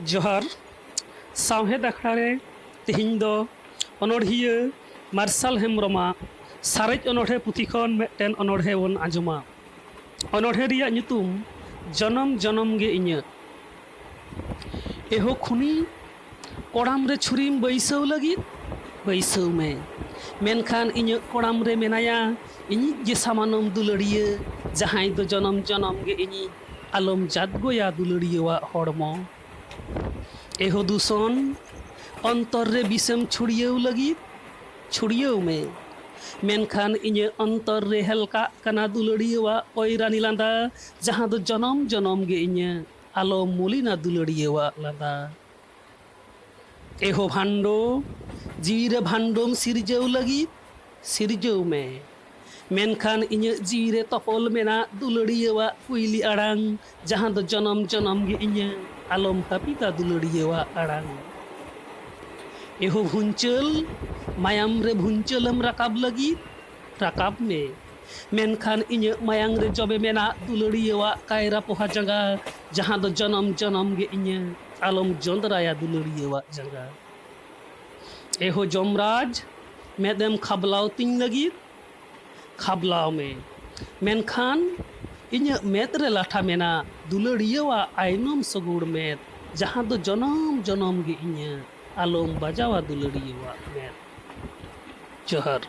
जोहार सावहेद अखड़ा रे तेहिं दो अनोढ़िया मार्शल हेम्ब्रमा सारेज अनोढ़े पुथी खन मेटेन अनोढ़े बन आंजमा अनोढ़े रिया ᱧᱩᱛᱩᱢ जन्म जन्म गे इᱧ एहो खुनी कोड़ाम रे छुरीम बैसव लगी बैसव में मेनखान इᱧ कोड़ाम रे मेनाया इᱧ जे सामानम दुलड़िया जहां दो जन्म जन्म गे इᱧ आलम जादगोया दुलड़िया हड़मो एहो दूषण अंतर रे विषम छुड़ियाव लगी छुड़ियाव में मेनखान इᱧ अंतर रे हल्का कना दुलड़िया ओयरानी लांदा जहां दो जन्म जन्म गे इᱧ आलो मोलिना दुलड़िया लांदा एहो भांडो जीवी रे भांडोम सिरजव लगी सिरजव में मेनखान इᱧ जीवी रे तपल मेना दुलड़िया पुइली आड़ांग जहां दो जन्म जन्म गे इᱧ आलम हापिता दुलड़िया आड़ांग एहो भुंचल मायाम रे भुंचलम राकाब लगी राकाब में मेनखान इᱧ मायांग रे जबे मेना दुलड़िया कायरा पोहा जंगा जहां दो जन्म जन्म गे इᱧ आलम जोंदराया दुलड़िया जंगा एहो जमराज मेदम खाबलाव तिंग लगी खाबलाव में मेनखान इᱧ मेद रे लाठा मेना दुलड़िया आयनम सगुड़ मेद जहां दो जन्म जन्म गे इᱧ आलम बजावा दुलड़िया मेद जोहर।